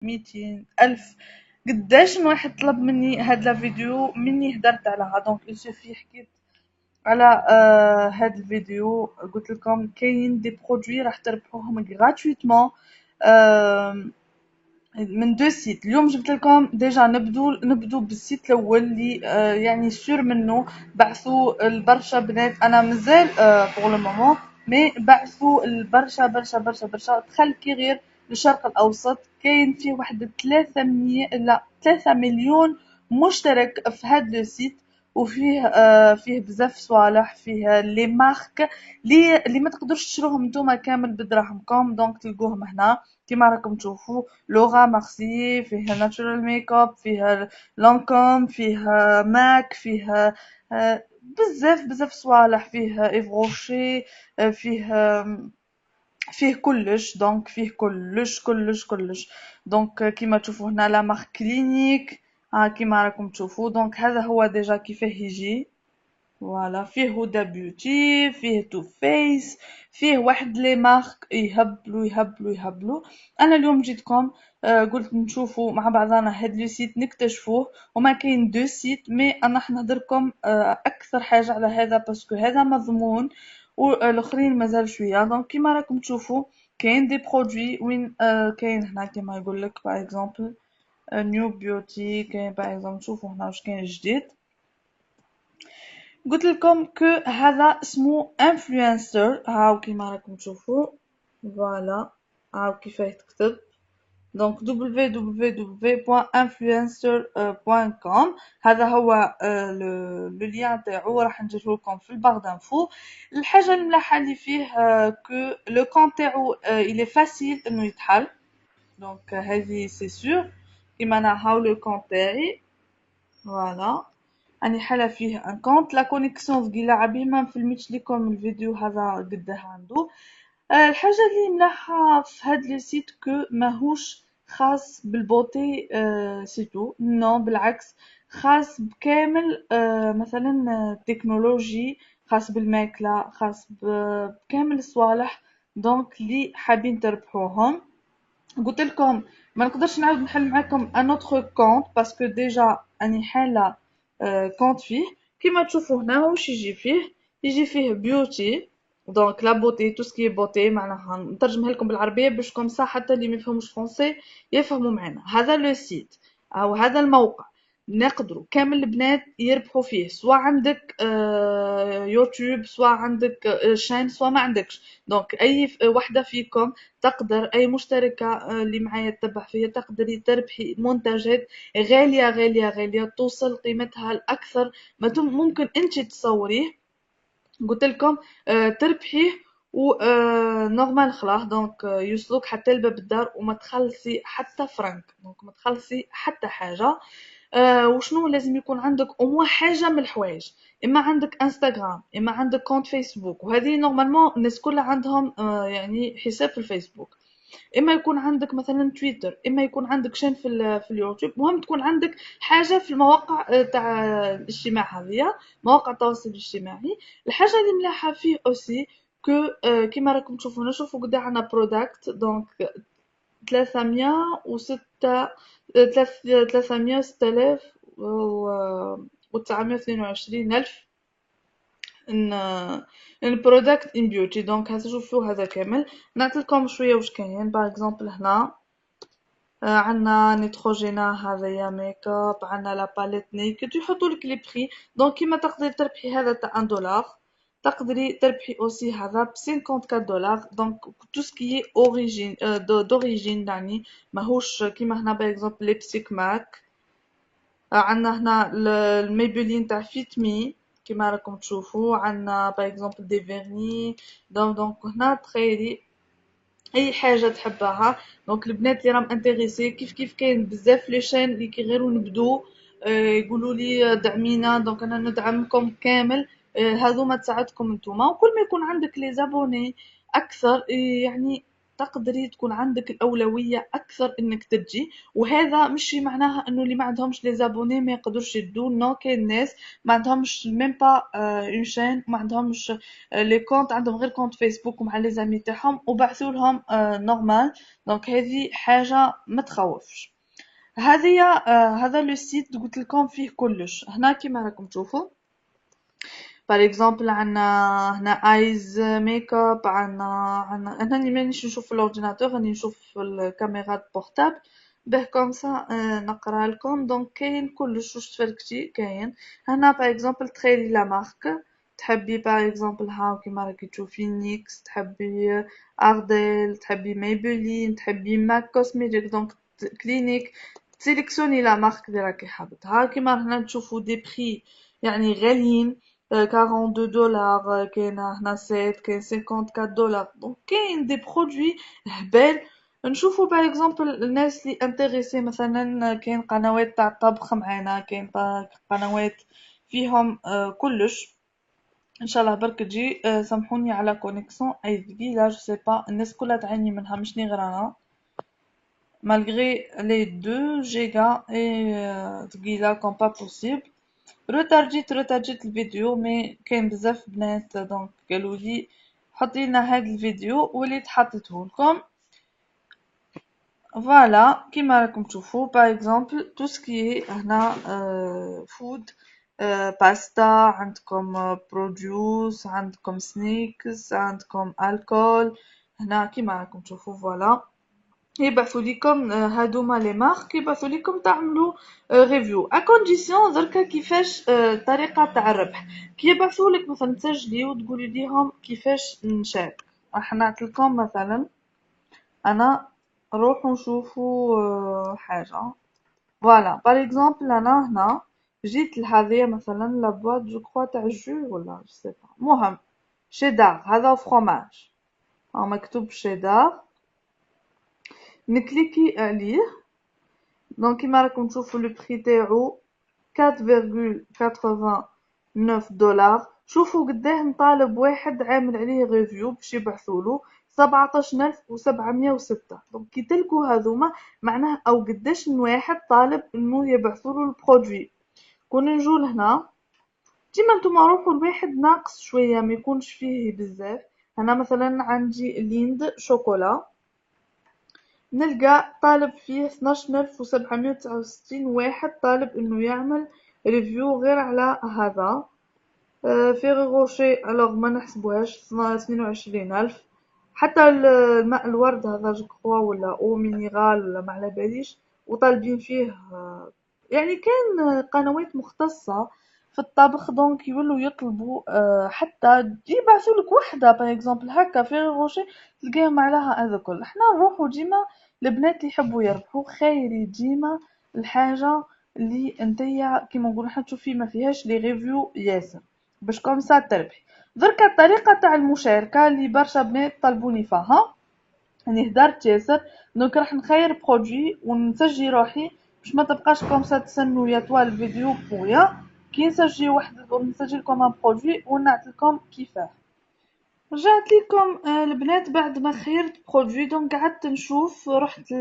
200 ألف. قداش من واحد طلب مني هاد لا فيديو مني هدرت عليها، دونك يسوفي حكيت على هاد الفيديو. قلت لكم كاين دي برودوي راح تربحوهم غراتويتمون من دو سيت. اليوم جبت لكم ديجا نبدو بالسيت الاول اللي يعني سور منه بعثوا البرشا بنات. انا مازال بور لو مومون مي بعثوا البرشا برشا برشا برشا. تخيل كي غير الشرق الاوسط كاين فيه واحد 300 لا 3 مليون مشترك في هاد لو سيت. وفيه فيه بزاف صوالح، فيه لي مارك اللي ما تقدرش تشروهم نتوما كامل بدراهمكم، دونك تلقوهم هنا كيما راكم تشوفوا. لورا مارسي، فيه ناتشورال ميك اب، فيه لانكوم، فيه ماك، فيه بزاف بزاف صوالح، فيه ايف روشي، فيه فيه كلش، دونك فيه كلش كلش كلش. دونك كيما تشوفوا هنا لا مارك كلينيك، ها كيما راكم تشوفوا. دونك هذا هو ديجا كيفاه يجي. فوالا فيه هدى بيوتي، فيه تو فيس، فيه واحد لي مارك يهبلوا يهبلوا يهبلوا. انا اليوم جيتكم قلت نشوفوا مع بعضنا هاد لو سيت نكتشفوه. وما كاين دو سيت مي انا حنهضركم اكثر حاجه على هذا باسكو هذا مضمون والاخرين مازال شويه. دونك كيما راكم تشوفوا كاين دي برودوي وين كاين هنا كيما يقول لك باغ اكزومبل نيو بيوتي. كاين باغ اكزومبل شوفوا هنا واش كاين جديد. قلت لكم كو هذا اسمه انفلونسر، هاو كيما راكم تشوفوا. فوالا هاو كيفاه يتكتب. دونك www.influencer.com. هذا هو لو لين تاعو راح نديرو لكم في البار دانفو. الحاجه الملاحه اللي فيه كو لو كونت تاعو الي فاسيل انه يتحل. دونك هذه سي سور. كيما انا هاو لو كونت تاعي. فوالا راني حالة فيه ان كونت. لا كونيكسيون ثقيلة عبيه ما نفلميتش ليكم الفيديو هذا قداه عنده. الحاجة اللي ملاحة في هاد لو سيت كو ماهوش خاص بالبوتي سيتو، نو بالعكس خاص بكامل مثلا تكنولوجي، خاص بالماكلة، خاص بكامل الصوالح. دونك اللي حابين تربحوهم قلت لكم ما نقدرش نعاود نحل معاكم ان اوتر كونت باسكو ديجا اني حاله كونت فيه. كيما تشوفوا هنا واش يجي فيه. يجي فيه بيوتي، دونك لا بوتي تو سكي بوتي معناها نترجمها لكم بالعربيه باش كم صح حتى اللي ما يفهموش فرونسي يفهموا معنا. هذا لو سيت او هذا الموقع نقدروا كامل البنات يربحوا فيه، سواء عندك يوتيوب، سواء عندك شين، سواء ما عندكش. دونك اي وحده فيكم تقدر، اي مشتركه اللي معايا تتبع فيا تقدري تربحي منتجات غاليه غاليه غاليه توصل قيمتها لاكثر ما ممكن انت تصوريه. قلت لكم تربحيه و نورمال خلاص. دونك يوصلوك حتى لباب الدار وما تخلصي حتى فرنك، دونك ما تخلصي حتى حاجه. وشنو لازم يكون عندك أو حاجه من الحوايج. اما عندك انستغرام، اما عندك كونت فيسبوك، وهذه نورمالمون الناس كلها عندهم يعني حساب في الفيسبوك. اما يكون عندك مثلا تويتر، اما يكون عندك شين في اليوتيوب. المهم تكون عندك حاجه في المواقع تاع الاجتماع هذه، مواقع التواصل الاجتماعي. الحاجه اللي ملاحه فيه اوسي كو كيما راكم تشوفوا نشوفوا قدام عندنا برودكت. دونك 306 306 و 922 ألف ان البرودكت ان بيوتي. دونك هتشوفوا هذا كامل. نعطيكم شويه واش كاين. باغ اكزومبل هنا عندنا نيتروجينا هذايا ميك اب، عندنا لا باليت نيكد يحطوا لك لي بري. دونك كيما تقدري تربحي هذا تاع 1 دولار تقدري تربحي اوسي هذا ب 54 دولار. دونك تو سكي اوريجين دوريجين يعني ماهوش كيما هنا باغ اكزومبل ليبسيك ماك. عندنا هنا الميبلين تاع فيت مي كيما راكم تشوفوا. عندنا باغ اكزومبل دي فيرني. دونك هنا تخيلي اي حاجه تحبها. دونك البنات اللي راهم انتريسي كيف كاين بزاف لي شين اللي كي غيروا نبدو يقولوا لي دعمينا. دونك انا ندعمكم كامل. هذوما تساعدكم نتوما، وكل ما يكون عندك لي زابوني اكثر يعني تقدري تكون عندك الأولوية أكثر إنك تجي، وهذا مش معناها إنه اللي ما عندهمش لي زابوني ما يقدرش يدو، نو كاين ناس ما عندهمش ميم با اون شين، ما عندهمش لي كونت، عندهم غير كونت فيسبوك ومع لي زامي تاعهم وبعثوا لهم نورمال. دونك هذه حاجة ما تخوفش. هذه هذا لو سيت قلت لكم فيه كلش. هنا كيما راكم تشوفوا باغ اكزومبل عندنا هنا ايز ميك اب، عندنا انا اللي مانيش نشوف في الاورديناتور، راني نشوف في الكاميرا بورتابل به كوم سا نقرا لكم. دونك كاين كلش واش تفركتي كاين. هنا باغ اكزومبل تخيلي لا مارك، تحبي باغ اكزومبل هاو كيما راكي تشوفي نيكس، تحبي ارديل، تحبي ميبلين، تحبي ماك كوسميتيك، دونك كلينيك، تسيليكسيوني لا مارك اللي راكي حابتها. كيما هنا تشوفوا دي بري يعني غاليين، 42 دولار، كاينه هنا 7، كاين 54 دولار. دونك كاين دي برودوي هبال. نشوفوا باغ اكزومبل الناس اللي انتريسي، مثلا كاين قنوات تاع الطبخ معانا، كاين قنوات فيهم كلش. ان شاء الله برك تجي. سامحوني على كونيكسيون اي ثقيله، جو سي با الناس كلها تعاني منها مشني غير انا، malgré les 2 جيجا اي ثقيله كوم با بوسيبل. روتارجيت الفيديو، مي كاين بزاف بنات دونك قالولي حطي لنا هاد الفيديو وليت حطيته لكم. فوالا كيما راكم تشوفوا باغ اكزومبل تو سكي هنا فود، باستا، عندكم بروديوس، عندكم سنيكس، عندكم الكول. هنا كيما راكم تشوفوا فوالا يبعثوا لكم هادوما لي مارك، يبعثوا لكم تعملوا ريفيو ا كونديسيون. دركا كيفاش الطريقه تاع الربح، كي يبعثوا لك مثلا تسجلي وتقولي ليهم كيفاش نشارك. راح نعطي لكم مثلا، انا روحوا نشوفوا حاجه. فوالا باغ اكزومبل انا هنا جيت لهذه مثلا لا بواط جو كخوا تاع جو ولا جو سي با، المهم شيدار، هذا فروماج مكتوب شيدار، نكليكي عليه. دونك كيما راكم تشوفوا لو بري تاعو 4.89 دولار. شوفوا قداه مطالب واحد عامل عليه ريفيو باش يبعثوله 17706. دونك كي تلقوا هذوما معناه او قداش من واحد طالب انه يبعثوله البرودوي. كون نجو لهنا ديما نتوما روحوا الواحد ناقص شويه ما يكونش فيه بزاف. هنا مثلا عندي ليند شوكولا، نلقى طالب فيه 12769 واحد طالب انه يعمل ريفيو غير على هذا. فيغي روشي الوغ ما نحسبوهاش 22000. حتى الماء الورد هذا جكخوا ولا او مينيرال ولا ما على باليش وطالبين فيه. يعني كان قنوات مختصة في الطبخ دونك يولوا يطلبوا حتى يبعثوا لك وحده باغ اكزومبل هكا في روشي تلقاهم عليها هذا كل. احنا نروحوا ديما البنات اللي يحبوا يربحوا خيري ديما الحاجه اللي انتيا كيما نقولوا احنا تشوفي ما فيهاش لي ريفيو ياسر باش كومسا تربحي. دركا الطريقه تاع المشاركه اللي برشا بنات طلبوني فيها، يعني هدرت ياسر. دونك راح نخير برودوي ونسجي روحي باش ما تبقاش كومسا تسنوا يا طوال الفيديو بويا. كي نسجي واحد نسجي لكم ان برودوي ونعطيكم كيفاه. رجعت لكم البنات بعد ما خيرت برودوي. دونك قعدت نشوف، رحت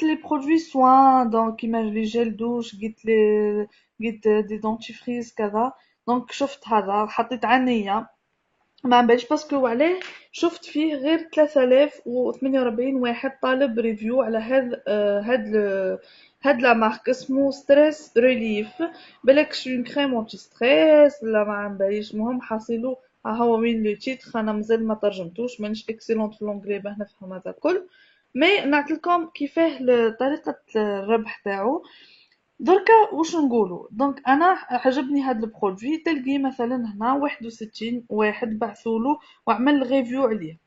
لي برودوي سوان دونك كيما لي جيل دوش، قلت دي دونتيفريز كذا. دونك شفت هذا حطيت عنية ما باليش باسكو عليه شفت فيه غير 3048 واحد طالب ريفيو على هاد لا مارك اسمه ستريس ريليف. بالك شو كريم انتي ستريس لا ما عم باليش. المهم حاصلو ها هو وين لو تيتر، انا مازال ما ترجمتوش مانيش اكسيلونت في لونجلي باه نفهم هذا كل. مي نعطيلكم كيفاه طريقة الربح تاعو. دركا واش نقولوا. دونك انا عجبني هاد البرودوي، تلقي مثلا هنا 61 واحد بعثولو وعمل ريفيو عليه.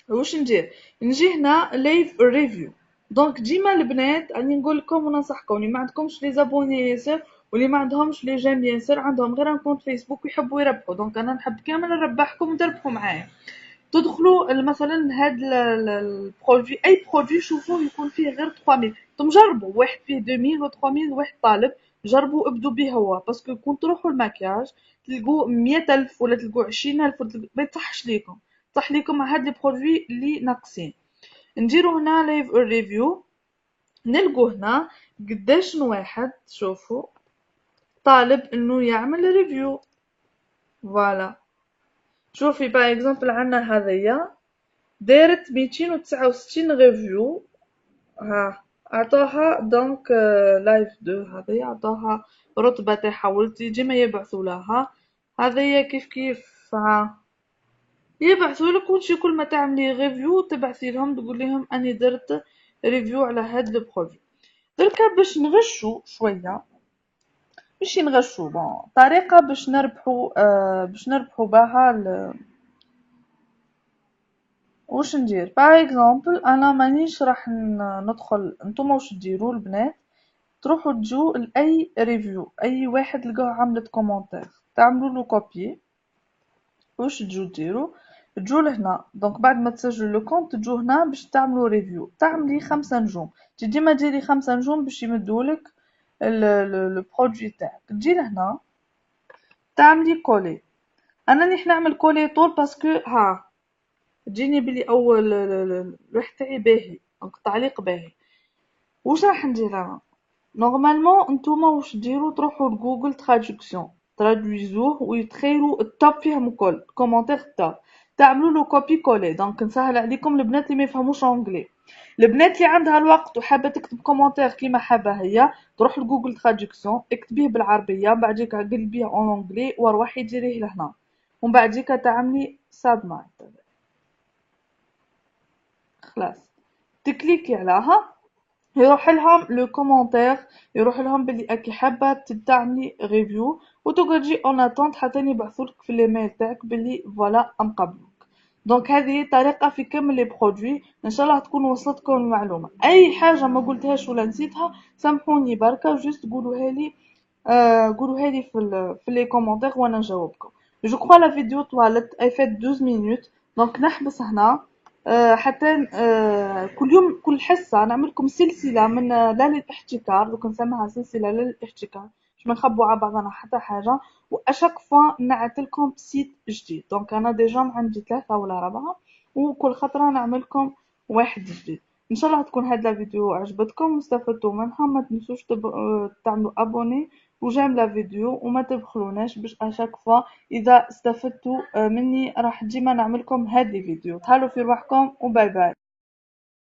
واش ندير؟ نجي هنا ليف ريفيو. دونك ديما البنات راني نقول لكم وننصحكم اللي ما عندكمش لي زابوني ياسر واللي ما عندهمش لي جيم ياسر عندهم غير ان كونت فيسبوك ويحبوا يربحوا. دونك انا نحب كامل نربحكم وتربحوا معايا. تدخلوا مثلا هاد البرودوي، اي برودوي شوفوه يكون فيه غير 3000. انتم جربوا واحد فيه 2000 و 3000 واحد طالب، جربوا ابدوا به هو. باسكو كون تروحوا الماكياج تلقوا 100000 ولا تلقوا 20000 ما يصحش ليكم. نصح ليكم هاد لي برودوي اللي ناقصين. نديرو هنا ليف ريفيو، نلقو هنا قداش واحد شوفوا طالب انه يعمل ريفيو. فوالا شوفي باغ اكزومبل عندنا هذيا دارت 269 ريفيو، ها عطوها دونك لايف 2 هذيا عطوها رتبة تاعها ولتي ديما يبعثوا لها. هذيا كيف كيف ها يبعثولك وانتي كل ما تعملي ريفيو تبعثي لهم تقول لهم اني درت ريفيو على هاد البروجي. دركا باش نغشو شويه، ماشي نغشو بون طريقه باش نربحو بها واش ندير باغ اكزومبل انا مانيش راح ندخل. نتوما واش ديروا البنات؟ تروحوا تجو لاي ريفيو، اي واحد لقاه عملت كومونتير تعملوا له كوبي. واش تجو ديروا؟ تجو لهنا دونك بعد ما تسجلوا لو كونت تجو هنا باش تعملوا ريفيو، تعملي 5 نجوم. ديما ديري 5 نجوم باش يمدولك لو برودوي تاعك. تجي لهنا تعملي كولي. انا راني نعمل كولي طول باسكو ها تجيني بلي اول الريح تاعي باهي دونك التعليق باهي. واش راح ندير انا؟ نورمالمون نتوما واش ديروا؟ تروحوا لجوجل تراديكسيون ترادويزوه ويتخيلوا التوب فيهم الكل كومونتير توب، تعملوا له كوبي كولي. دونك نسهل عليكم البنات اللي ما يفهموش اونجلي. البنات اللي عندها الوقت وحابه تكتب كومونتير كيما حابه هي تروح لجوجل تراديكسيون اكتبيه بالعربيه بعديك قلبيه اون اونجلي وروحي ديريه لهنا ومن بعديك تعملي سابمايت خلاص تكليكي عليها يروح لهم لو كومونتير، يروح لهم بلي اكي حابه تعملي ريفيو وتقعدي اون اتونت حتى يبعثولك في الايميل تاعك بلي فوالا مقبلوك. دونك هذه طريقه في كامل لي برودوي. ان شاء الله تكون وصلتكم المعلومه. اي حاجه ما قلتهاش ولا نسيتها سامحوني بركه جوست قولوها لي، قولوها لي في لي كومونتير وانا نجاوبكم. جو كخوا لا فيديو طوالت اي فات 12 مينوت دونك نحبس هنا. حتى كل يوم كل حصة نعملكم سلسلة من لا للاحتكار دوك نسميها سلسلة لا للاحتكار باش ما نخبوا على بعضنا حتى حاجة. واشاك فوا نعطيلكم سيت جديد دونك انا ديجا عندي 3 ولا 4 وكل خطرة نعملكم واحد جديد. ان شاء الله تكون هاد لا فيديو عجبتكم واستفدتوا منها. ما تنسوش تعملوا ابوني وجيم لا فيديو وما تبخلوناش باش اشاك فوا اذا استفدتوا مني راح ديما نعملكم هذه فيديو. تهلاو في روحكم وباي باي.